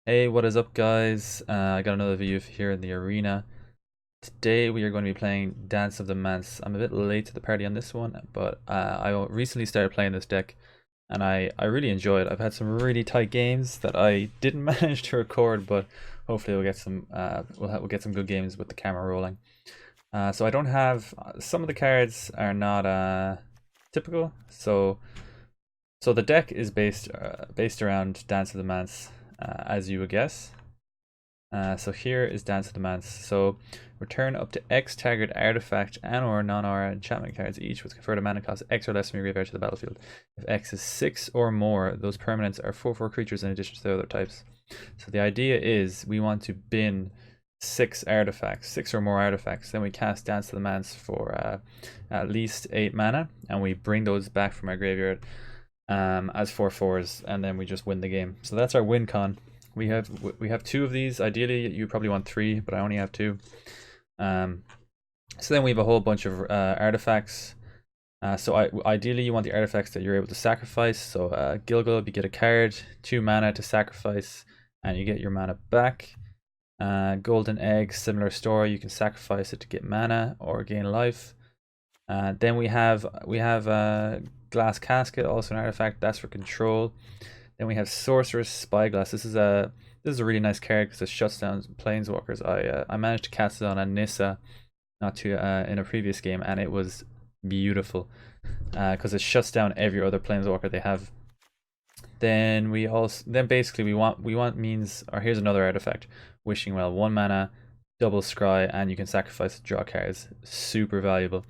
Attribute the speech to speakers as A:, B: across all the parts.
A: Hey, what is up, guys? I got another video here in the arena. Today we are going to be playing Dance of the Manse. I'm a bit late to the party on this one, but I recently started playing this deck, and I really enjoy it. I've had some really tight games that I didn't manage to record, but hopefully we'll get some we'll get some good games with the camera rolling. So I don't have some of the cards are not typical. So the deck is based around Dance of the Manse, as you would guess. So here is Dance of the Manse. So return up to X target artifact and or non-aura enchantment cards each with converted mana cost X or less from your graveyard to the battlefield. If X is 6 or more, those permanents are 4/4 creatures in addition to the other types. So the idea is we want to bin 6 artifacts, 6 or more artifacts. Then we cast Dance of the Manse for at least 8 mana, and we bring those back from our graveyard as 4/4s, and then we just win the game. So that's our win con. We have 2 of these. Ideally, you probably want 3, but I only have 2. So then we have a whole bunch of artifacts. Ideally, you want the artifacts that you're able to sacrifice. So Gilgul, you get a card, 2 mana to sacrifice, and you get your mana back. Golden Egg, similar story. You can sacrifice it to get mana or gain life. Then we have Glass Casket, also an artifact. That's for control. Then we have Sorceress Spyglass. This is a really nice card because it shuts down planeswalkers. I managed to cast it on a Nissa in a previous game, and it was beautiful because it shuts down every other planeswalker they have. Then we want means, or here's another artifact, Wishing Well, 1 mana, double scry, and you can sacrifice to draw cards. Super valuable.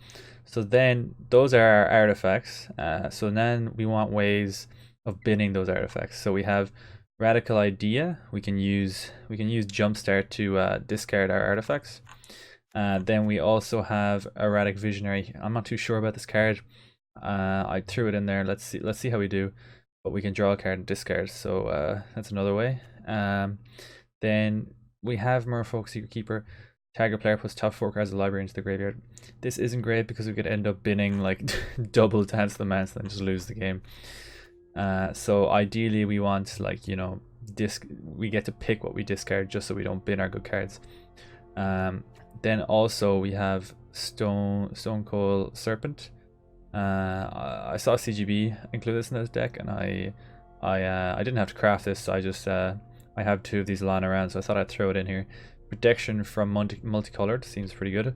A: So then those are our artifacts. So then we want ways of binning those artifacts. So we have Radical Idea. We can use Jumpstart to discard our artifacts. Then we also have Erratic Visionary. I'm not too sure about this card. I threw it in there. Let's see how we do. But we can draw a card and discard. So that's another way. Then we have Merfolk Secret Keeper. Target player puts top 4 cards of the library into the graveyard. This isn't great because we could end up binning like double Dance of the Manse and then just lose the game. So ideally we want, like, you know, we get to pick what we discard just so we don't bin our good cards. Then also we have Stone Cold Serpent. I saw CGB include this in this deck, and I didn't have to craft this, so I just I have 2 of these lying around, so I thought I'd throw it in here. Protection from multicolored seems pretty good,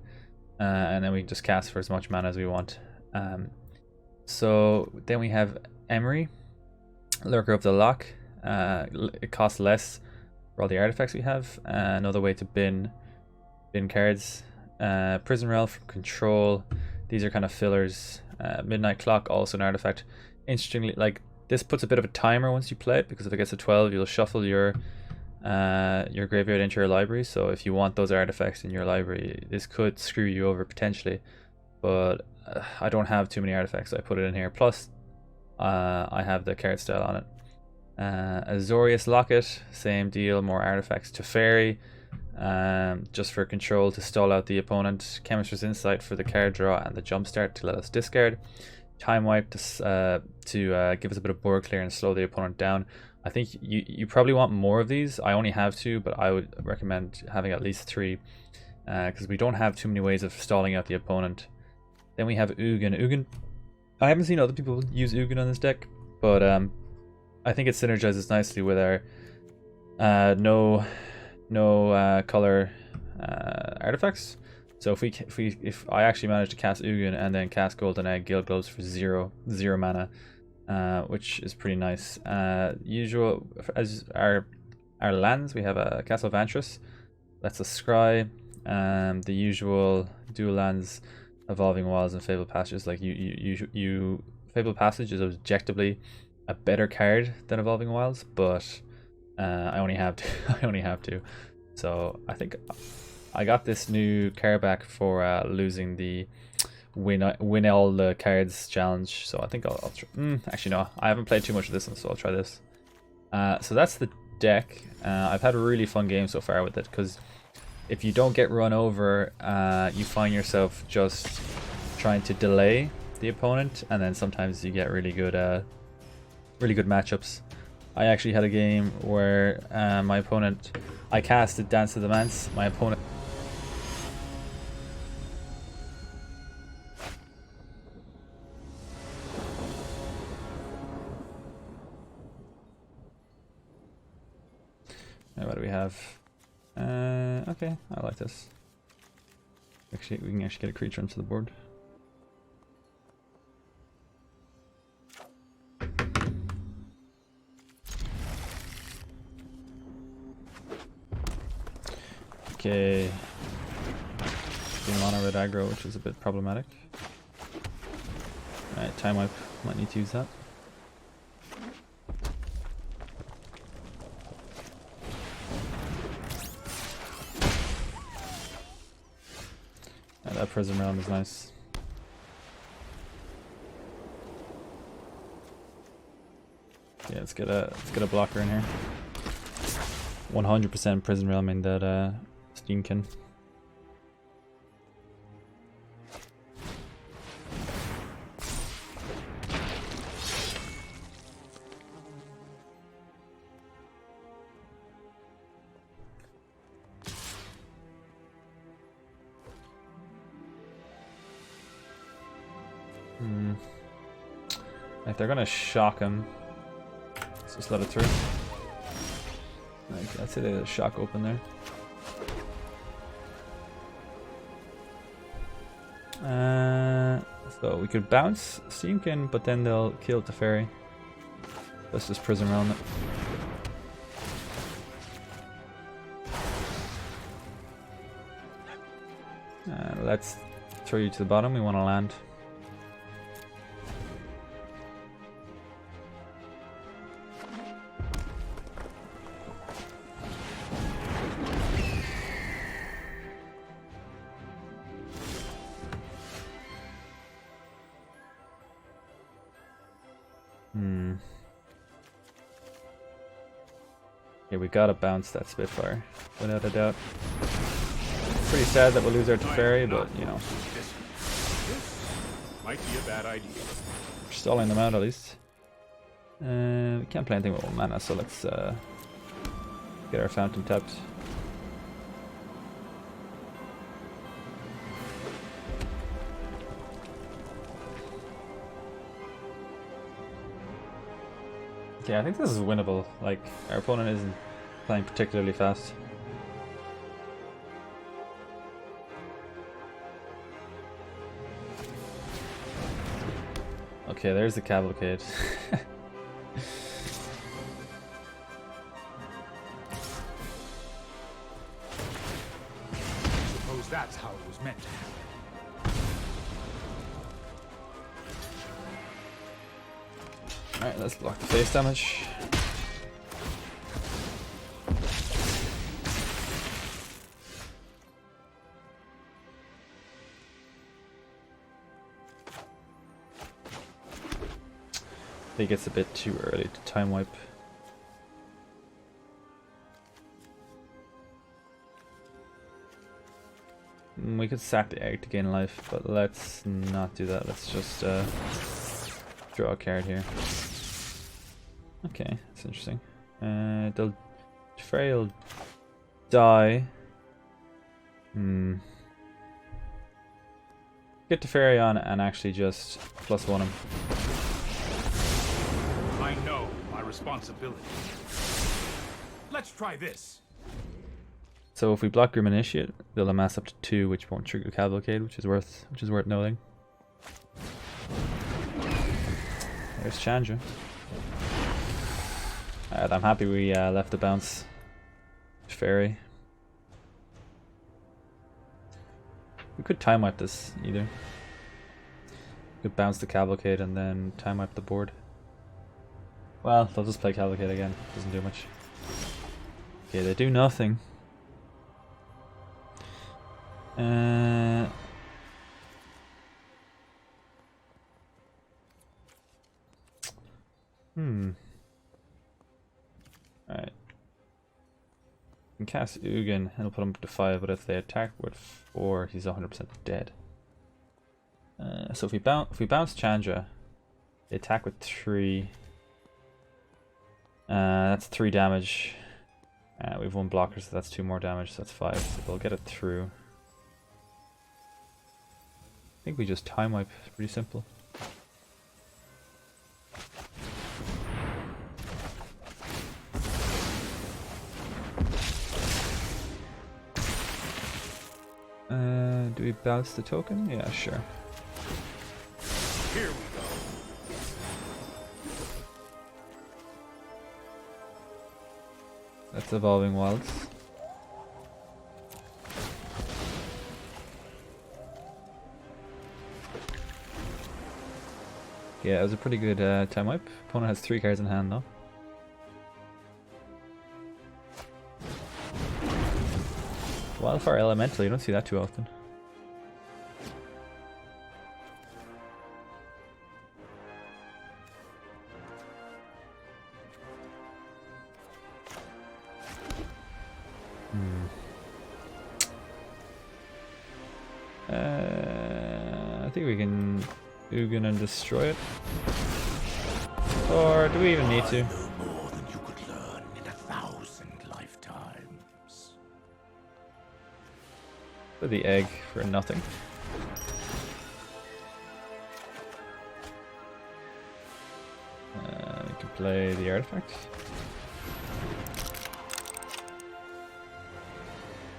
A: and then we can just cast for as much mana as we want. So then we have Emery, Lurker of the Lock. It costs less for all the artifacts we have. Another way to bin cards. Prison Rail from control. These are kind of fillers. Midnight Clock, also an artifact. Interestingly, like, this puts a bit of a timer once you play it, because if it gets to 12, you'll shuffle your graveyard into your library. So if you want those artifacts in your library, this could screw you over potentially. But I don't have too many artifacts, so I put it in here. Plus, I have the card style on it. Azorius Locket, same deal, more artifacts. Teferi, just for control to stall out the opponent. Chemist's Insight for the card draw and the jumpstart to let us discard. Time Wipe to give us a bit of board clear and slow the opponent down. I think you probably want more of these. I only have 2, but I would recommend having at least 3, because we don't have too many ways of stalling out the opponent. Then we have Ugin. I haven't seen other people use Ugin on this deck, but I think it synergizes nicely with our no color artifacts. So if I actually manage to cast Ugin and then cast Golden Egg, Guild Gloves for 0 mana, which is pretty nice. Usual as our lands, we have a Castle Vantress. That's a scry. The usual dual lands, Evolving Wilds and Fabled Passages. Like Fabled Passage is objectively a better card than Evolving Wilds, but I only have two. So I think I got this new card back for losing the win all the cards challenge. So I think I'll try. Actually no, I haven't played too much of this one, so I'll try this. So that's the deck. I've had a really fun game so far with it, because if you don't get run over, you find yourself just trying to delay the opponent, and then sometimes you get really good matchups. I actually had a game where my opponent, I casted Dance of the Manse. My opponent. Now what do we have? Okay, I like this. Actually, we can actually get a creature onto the board. Okay. Being mono red aggro, which is a bit problematic. Alright, time wipe. Might need to use that. That Prism Realm is nice. Yeah, let's get a blocker in here. 100% Prism Realm in that Steamkin. If they're gonna shock him, let's just let it through. Like, I'd say there's a shock open there. So we could bounce Steamkin, but then they'll kill the fairy. Let's just Prism Realm it. Let's throw you to the bottom. We want to land. Yeah, we gotta bounce that Spitfire, without a doubt. Pretty sad that we'll lose our Teferi, but you know.
B: This might be a bad idea.
A: We're stalling them out at least. We can't play anything with 1 mana, so let's get our fountain tapped. Okay, I think this is winnable. Like, our opponent isn't playing particularly fast. Okay, there's the cavalcade.
B: Suppose that's how it was meant to happen.
A: Alright, let's block the face damage. I think it's a bit too early to time wipe. We could sack the egg to gain life, but let's not do that. Let's just draw a card here. Okay, that's interesting. Teferi will die. Get Teferi on and actually just +1 him.
B: I know my responsibility. Let's try this.
A: So if we block Grim Initiate, they'll amass up to 2, which won't trigger Cavalcade, which is worth noting. There's Chandra. Alright, I'm happy we left the bounce Fairy. We could time wipe this either. We could bounce the Cavalcade and then time wipe the board. Well, they'll just play Cavalcade again. Doesn't do much. Okay, they do nothing. Alright. We can cast Ugin and it'll put him up to 5, but if they attack with 4, he's 100% dead. So if we bounce Chandra, they attack with 3. That's 3 damage. We have 1 blocker, so that's 2 more damage, so that's 5. So they'll get it through. I think we just time wipe. Pretty simple. Do we bounce the token? Yeah, sure.
B: Here we go.
A: That's Evolving Wilds. Yeah, it was a pretty good time wipe. Opponent has 3 cards in hand though. Wildfire Elemental, you don't see that too often. I think we can Ugin and destroy it. Or do we even need to?
B: No more than you could learn in 1,000 lifetimes.
A: For the egg for nothing. We can play the artifact.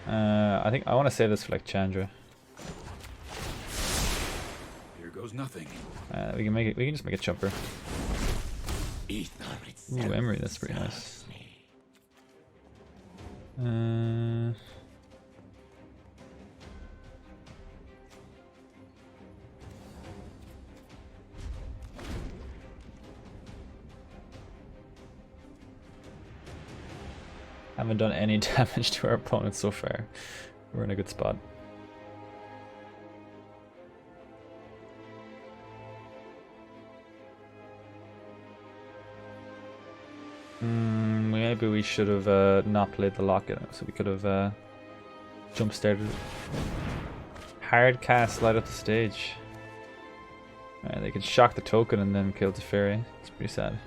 A: I think I want to save this for like Chandra.
B: Here goes nothing.
A: We can make it. We can just make a chumper. Ooh, Emery, that's pretty nice. Haven't done any damage to our opponent so far. We're in a good spot. Maybe we should have not played the locket, so we could have jump started. Hard cast light up the stage. They could shock the token and then kill the fairy. It's pretty sad.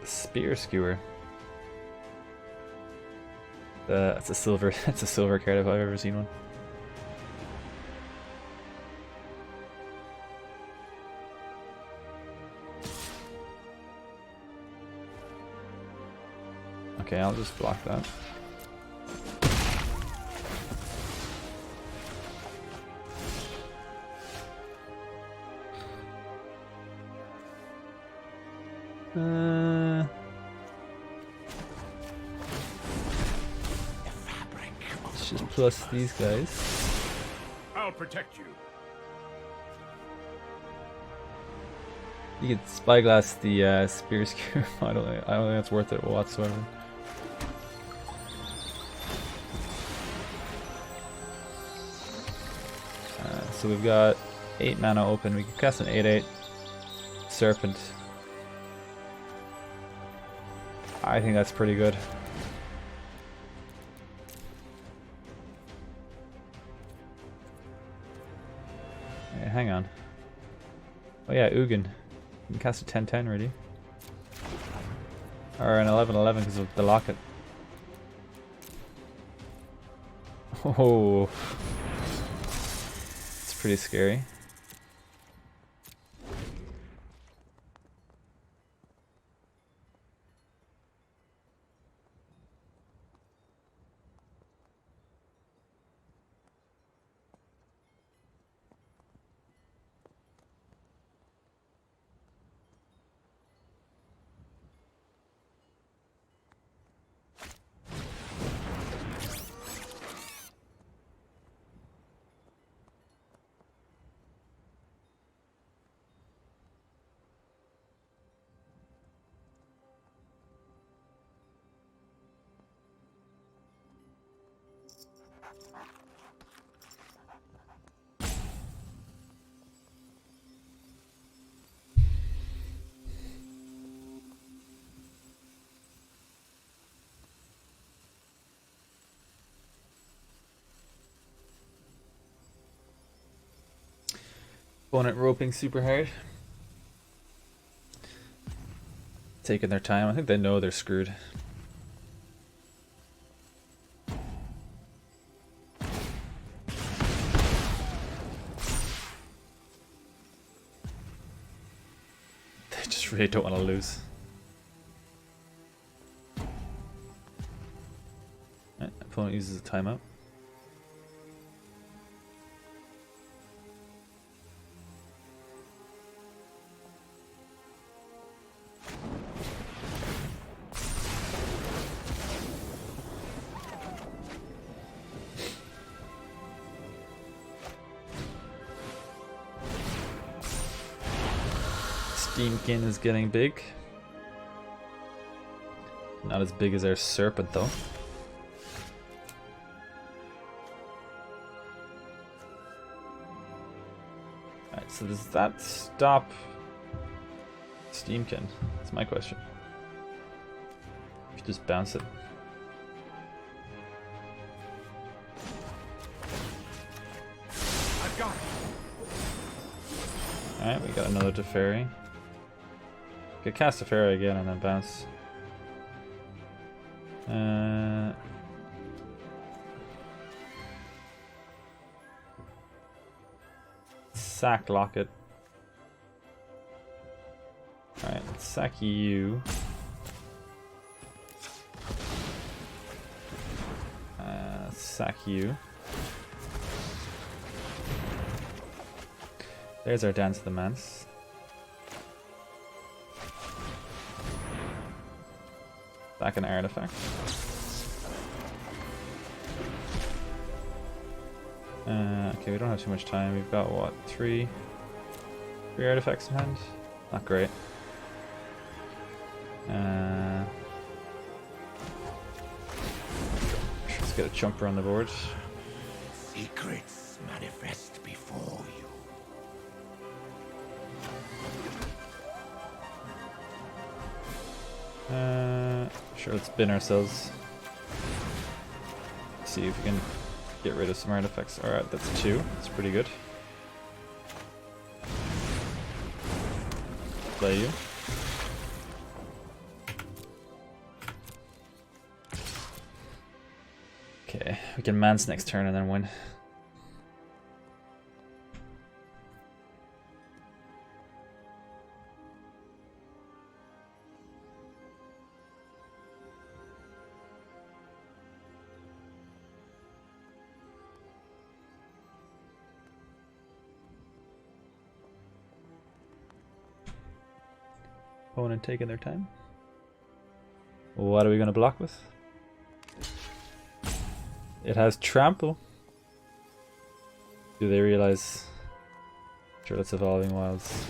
A: Spear Skewer. That's a silver. That's a silver card if I've ever seen one. Okay, I'll just block that. Let's just plus these guys.
B: I'll protect you.
A: You could spyglass the spear skewer. I don't think that's worth it whatsoever. So we've got 8 mana open. We can cast an 8/8 Serpent. I think that's pretty good. Hey, hang on. Oh yeah, Ugin. You can cast a 10/10 really. Or an 11/11 because of the locket. Oh. It's pretty scary. Opponent roping super hard. Taking their time. I think they know they're screwed. They just really don't want to lose. Right, opponent uses a timeout. Steamkin is getting big. Not as big as our Serpent though. Alright, so does that stop Steamkin? That's my question. You just bounce it.
B: I've got it.
A: Alright, we got another Teferi. Could cast Teferi again and then bounce. Sack Locket. Alright, let's sack you. Sack you. There's our Dance of the Manse. Back an artifact. Okay, we don't have too much time. We've got what, three artifacts in hand? Not great. Let's get a chumper on the board.
B: Secrets manifest before you.
A: Sure, let's bin ourselves. See if we can get rid of some artifacts. Alright, that's 2. That's pretty good. Play you. Okay, we can Manse next turn and then win. Opponent taking their time. What are we going to block with? It has Trample. Do they realize? Sure, that's Evolving Wilds.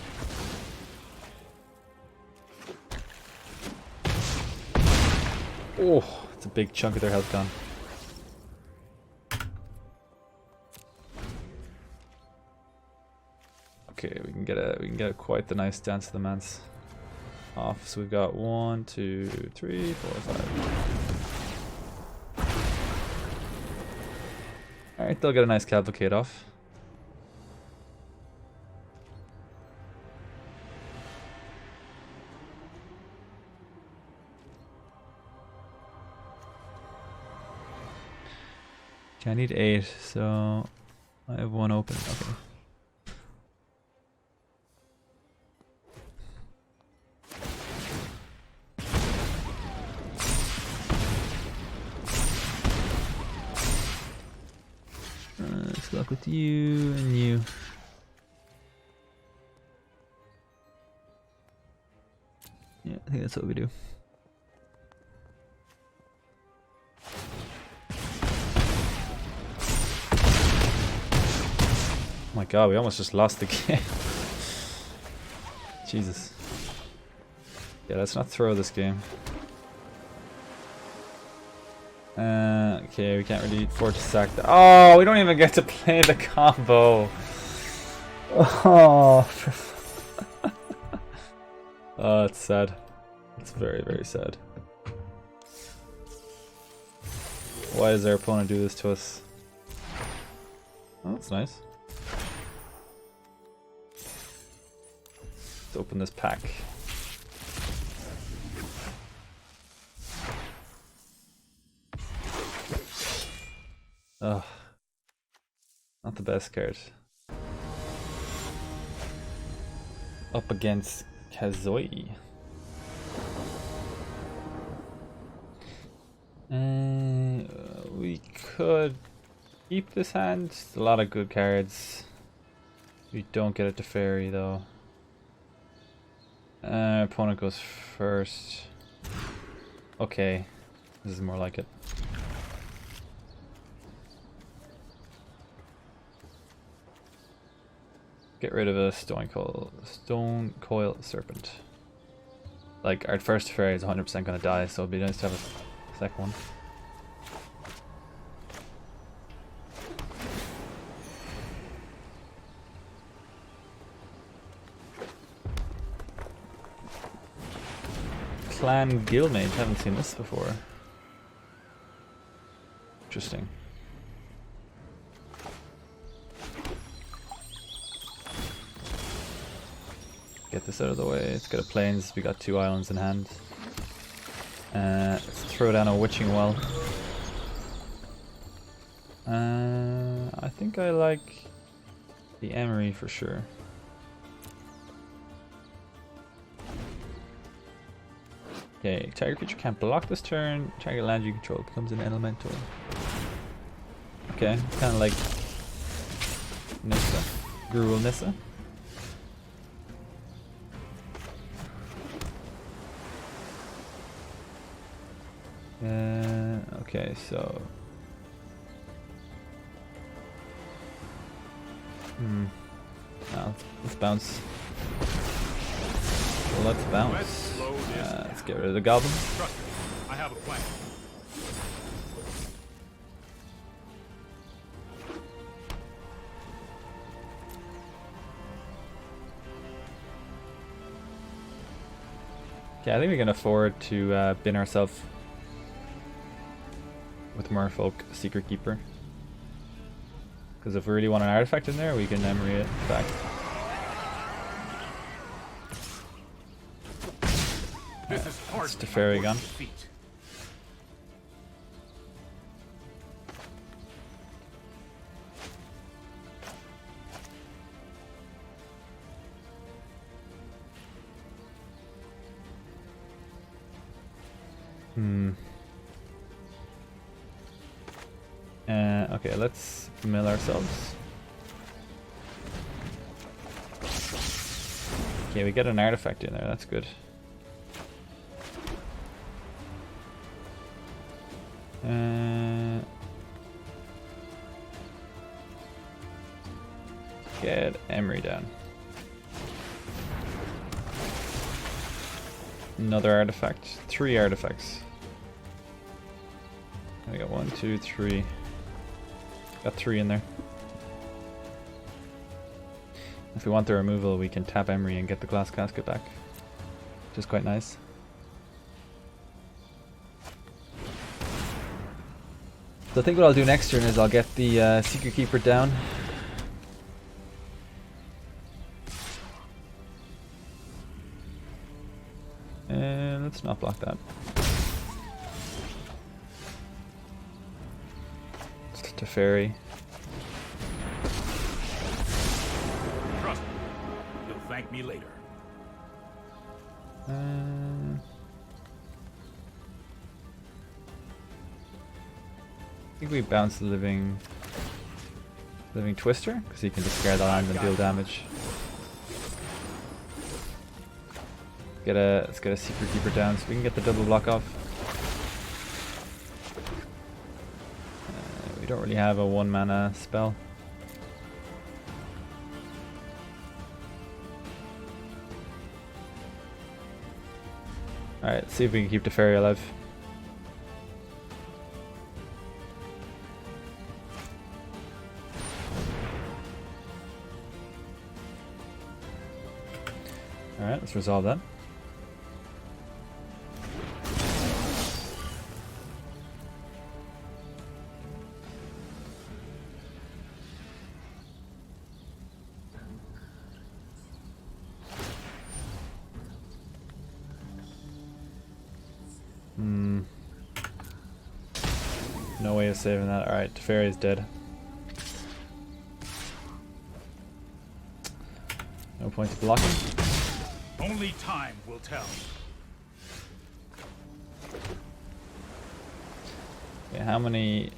A: Oh, it's a big chunk of their health gone. Okay, we can get quite the nice Dance of the Manse off. So we've got 1, 2, 3, 4, 5. Alright, they'll get a nice cavalcade off. Okay, I need 8, so I have 1 open. Okay. Let's luck with you and you. Yeah, I think that's what we do. Oh my god, we almost just lost the game. Jesus. Yeah, let's not throw this game. Okay, we can't really afford to sack that. Oh, we don't even get to play the combo. Oh, oh, it's sad. It's very, very sad. Why does our opponent do this to us? Oh, that's nice. open this pack. Ugh. Not the best card. Up against Kazoi. We could keep this hand. It's a lot of good cards. We don't get it to fairy though. Opponent goes first. Okay, this is more like it. Get rid of a stone coil serpent. Like our first fairy is 100% gonna die, so it'd be nice to have a second one. Clan Guildmate, haven't seen this before. Interesting. Get this out of the way. Let's get a plains. We got 2 islands in hand. Let's throw down a witching well. I think I like the Emery for sure. Okay, target creature can't block this turn. Target land you control becomes an elemental. Okay, kind of like Nissa, Gruul Nissa. Okay, so let's bounce. Well, let's bounce. Let's get rid of the goblin.
B: Trust me, I have a plan.
A: Okay, I think we can afford to bin ourselves with Merfolk Secret Keeper. Because if we really want an artifact in there, we can Emery it back.
B: This is hard.
A: It's Teferi gun. Okay, let's mill ourselves. Okay, we get an artifact in there, that's good. Get Emery down. Another artifact. 3 artifacts. We got 1, 2, 3. Got 3 in there. If we want the removal, we can tap Emery and get the glass casket back, which is quite nice. So I think what I'll do next turn is I'll get the Secret Keeper down. And let's not block that. Teferi.
B: Trust me, you'll thank me later.
A: I think we bounce the living Twister because he can discard the land and deal damage. Let's get a Secret Keeper down so we can get the double block off. We don't really have a 1 mana spell. Alright, let's see if we can keep the fairy alive. Alright, let's resolve that. Hmm. No way of saving that. Alright, Teferi's dead. No point of blocking.
B: Only time will tell.
A: Okay, how many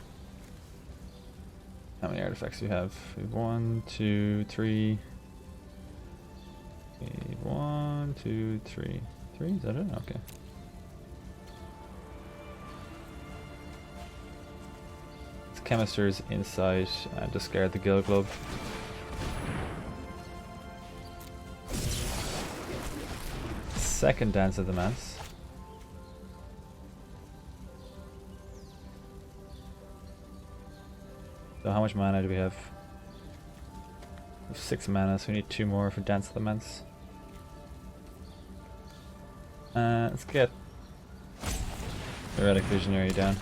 A: artifacts do you have? We have 1, 2, 3. We need 1, 2, 3. 3? Is that it? Okay. It's Chemister's Insight and discard the Guild Glove. Second Dance of the Manse. So how much mana do we have? We have 6 mana, so we need 2 more for Dance of the Manse. Let's get the Relic Visionary down.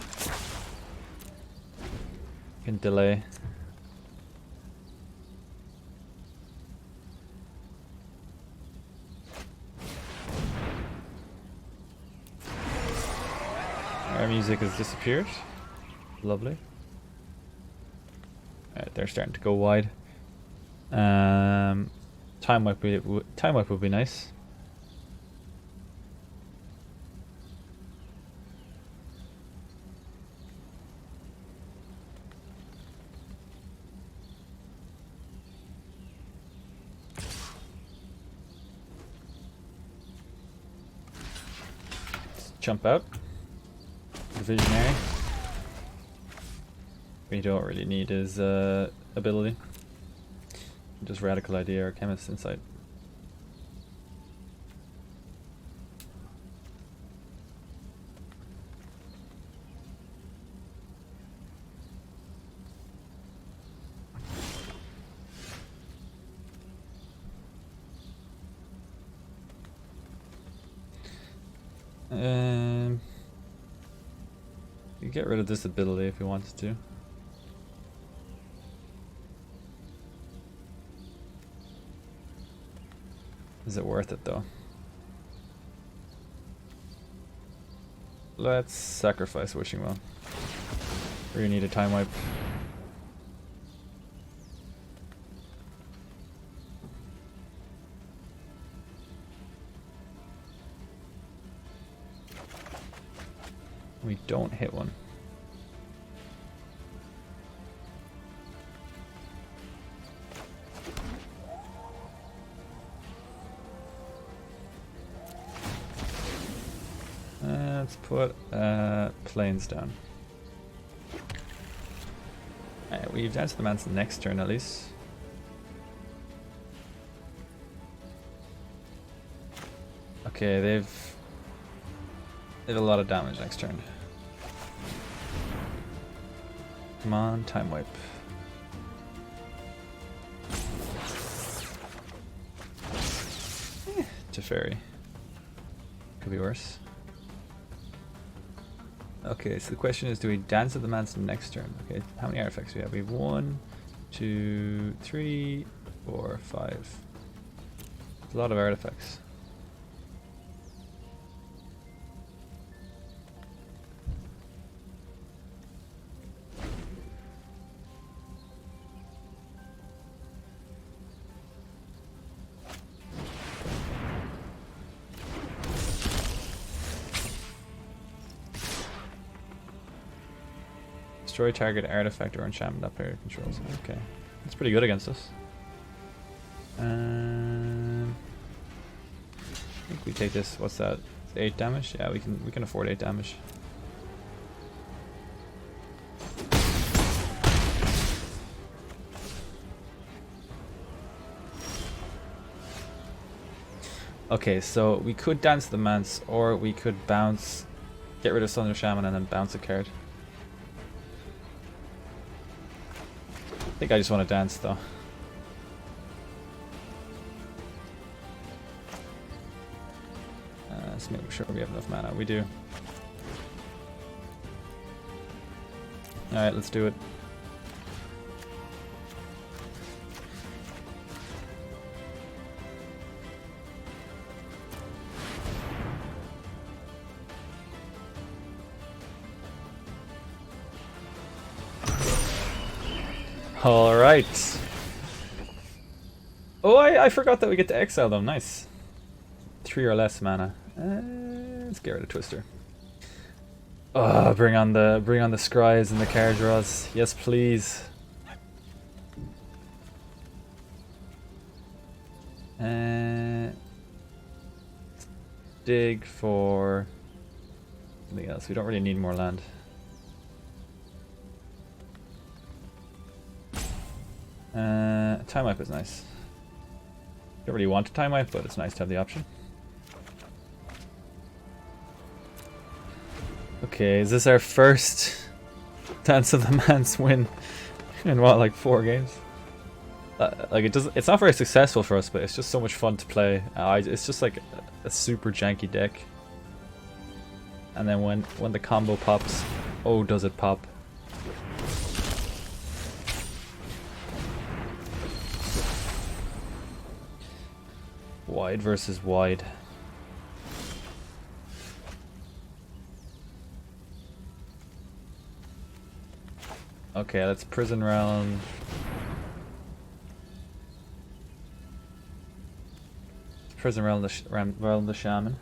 A: We can delay. Our music has disappeared. Lovely. Alright, they're starting to go wide. Time wipe would be nice. Let's jump out. The Visionary. We don't really need his ability. Just Radical Idea or Chemist Insight. You get rid of this ability if you wanted to. Is it worth it though? Let's sacrifice Wishing Well. We need a time wipe. We don't hit one. Let's put planes down. Alright, we've danced the man's next turn at least. Okay, they've a lot of damage next turn. Come on, time wipe. Teferi. Could be worse. Okay, so the question is, do we dance at the man's next turn? Okay, how many artifacts do we have? We have 1, 2, 3, 4, 5. It's a lot of artifacts. Destroy target artifact or enchantment that player controls. Okay, that's pretty good against us. I think we take this. What's that? 8 damage? Yeah, we can afford 8 damage. Okay, so we could dance the Manse, or we could bounce, get rid of Thunder Shaman, and then bounce a card. I think I just want to dance though. Let's make sure we have enough mana. We do. Alright, let's do it. Alright. Oh, I forgot that we get to exile them. Nice. 3 or less mana. Let's get rid of Twister. Oh, bring on the scries and the card draws. Yes, please. Dig for something else. We don't really need more land. Time wipe is nice. Don't really want to time wipe, but it's nice to have the option. Okay, is this our first Dance of the Manse win in what, like 4 games? Like it's not very successful for us, but it's just so much fun to play. It's just like a super janky deck. And then when the combo pops, oh, does it pop? Wide versus wide. Okay, let's Prison Realm. Prison Realm the Shaman.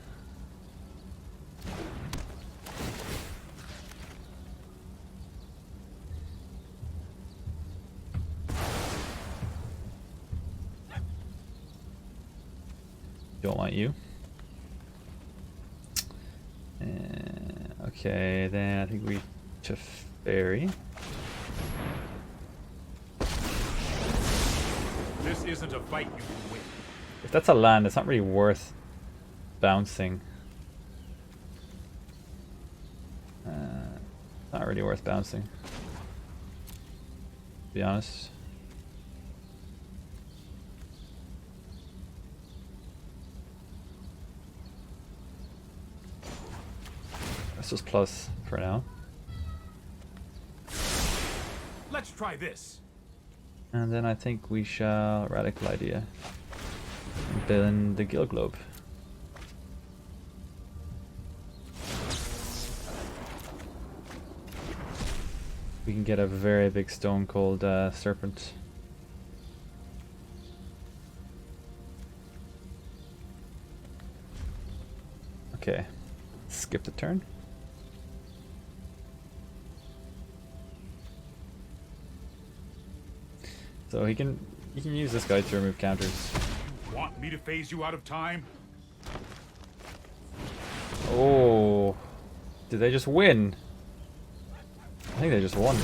A: Don't want you. Okay, then I think we to Fairy.
B: This isn't a fight you can win.
A: If that's a land, it's not really worth bouncing. Not really worth bouncing, to be honest. Let's just plus for now.
B: Let's try this.
A: And then I think we shall Radical Idea and build the Guild Globe. We can get a very big Stone Cold Serpent. Okay, skip the turn. So he can use this guy to remove counters.
B: You want me to phase you out of time?
A: Oh, did they just win? I think they just won.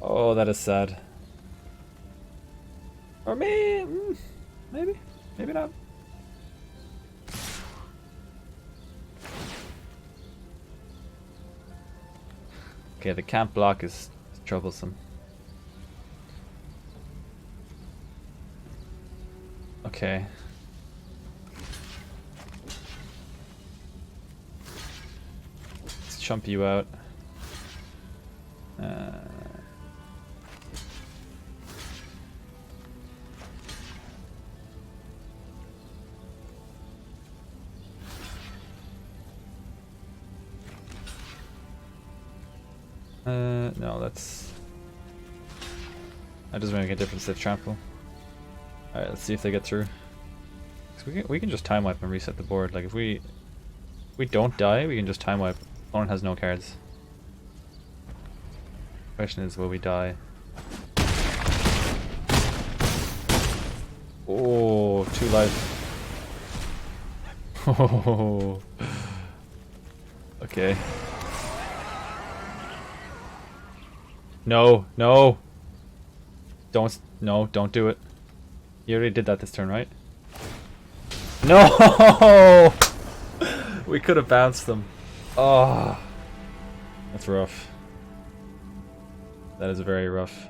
A: Oh, that is sad. Or maybe not. Okay, the camp block is troublesome. Okay. Let's chump you out. No, that's... That doesn't make a difference to trample. Alright, let's see if they get through. We can just time wipe and reset the board. Like if we don't die, we can just time wipe. Opponent has no cards. Question is, will we die? Oh, 2 life. Oh. Okay. No, no. Don't do it. You already did that this turn, right? No! We could have bounced them. Oh. That's rough. That is very rough.